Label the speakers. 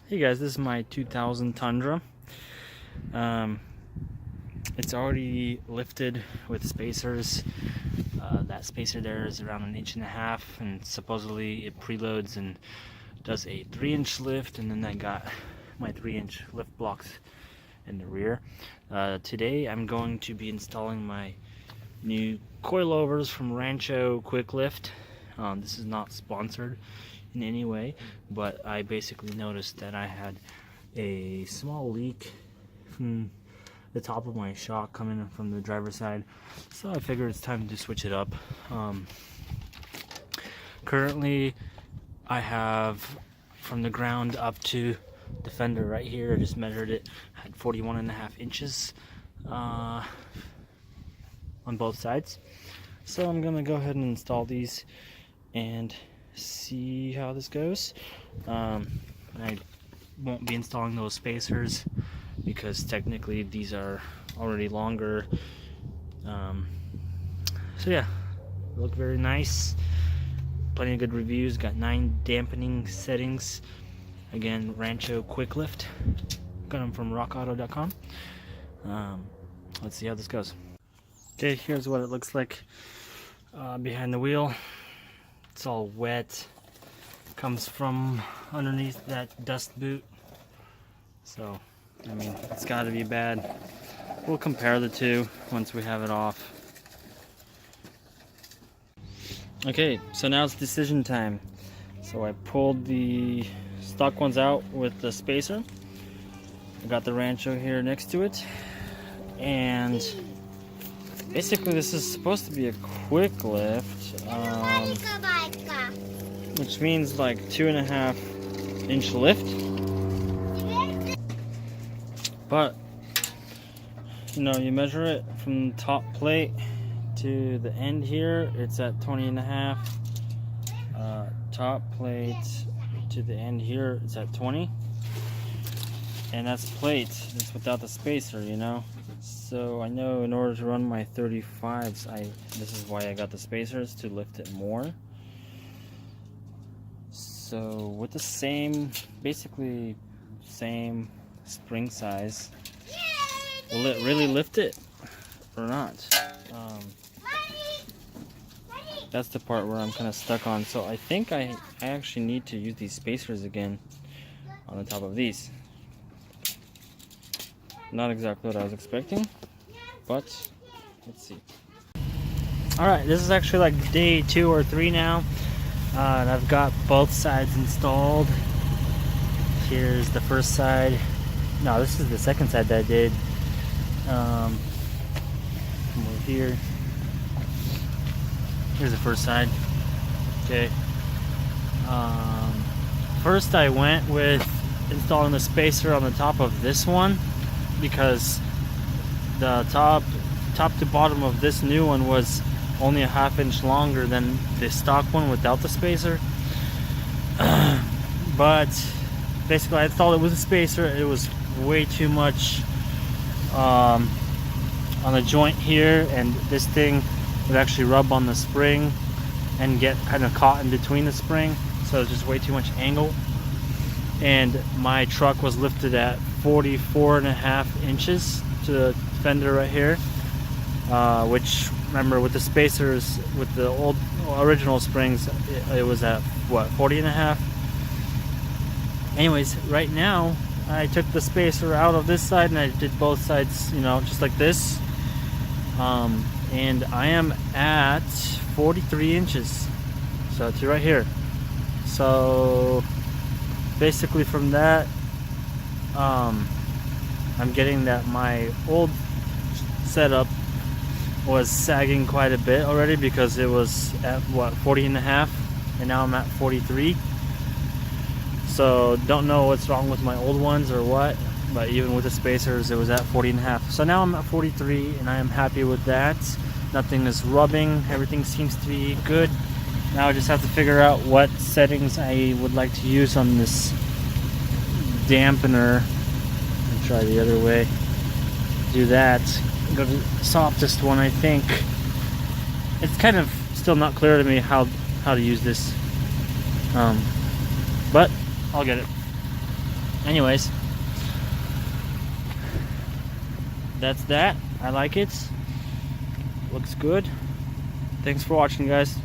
Speaker 1: Hey guys, this is my 2000 Tundra. It's already lifted with spacers. That spacer there is around 1.5 inches, and supposedly it preloads and does a 3-inch lift, and then I got my 3-inch lift blocks in the rear. Today I'm going to be installing my new coilovers from Rancho Quicklift. This is not sponsored in any way, but I basically noticed that I had a small leak from the top of my shock coming in from the driver's side, so I figured it's time to switch it up. Currently I have from the ground up to the fender right here, I just measured it, had 41.5 inches on both sides. So I'm gonna go ahead and install these and see how this goes. I won't be installing those spacers because technically these are already longer. So yeah, look very nice. Plenty of good reviews. Got 9 dampening settings. Again, Rancho Quicklift. Got them from rockauto.com. Let's see how this goes. Okay, here's what it looks like behind the wheel. It's all wet. Comes from underneath that dust boot. So, I mean, it's got to be bad. We'll compare the two once we have it off. Okay, so now it's decision time. So I pulled the stock ones out with the spacer. I got the Rancho here next to it. And basically this is supposed to be a quick lift. Which means like 2.5-inch lift. But you know, you measure it from the top plate to the end here, it's at 20.5. Top plate to the end here, it's at 20. And that's plate, it's without the spacer, you know. So I know in order to run my 35s, this is why I got the spacers, to lift it more. So with the same, basically same spring size, will it really lift it or not? That's the part where I'm kind of stuck on. So I think I actually need to use these spacers again on the top of these. Not exactly what I was expecting, but let's see. Alright, this is actually like day 2 or 3 now. And I've got both sides installed. Here's the first side. No, this is the second side that I did. Come over here. Here's the first side. Okay. First I went with installing the spacer on the top of this one because the top to bottom of this new one was only a 1/2 inch longer than the stock one without the spacer. But basically I installed it with a spacer. It was way too much on the joint here, and this thing would actually rub on the spring and get kind of caught in between the spring, so it's just way too much angle. And my truck was lifted at 44.5 inches to the fender right here, which, remember, with the spacers, with the old original springs, it was at what, 40.5. Anyways, right now I took the spacer out of this side and I did both sides, you know, just like this. And I am at 43 inches. So it's right here. So basically from that, I'm getting that my old setup was sagging quite a bit already because it was at what, 40.5, and now I'm at 43. So don't know what's wrong with my old ones or what, but even with the spacers it was at 40.5. So now I'm at 43 and I am happy with that. Nothing is rubbing, everything seems to be good. Now I just have to figure out what settings I would like to use on this dampener. I'll try the other way. Do that. Go to the softest one, I think. It's kind of still not clear to me how to use this. But I'll get it. anyways, that's that. I like it. Looks good. Thanks for watching, guys.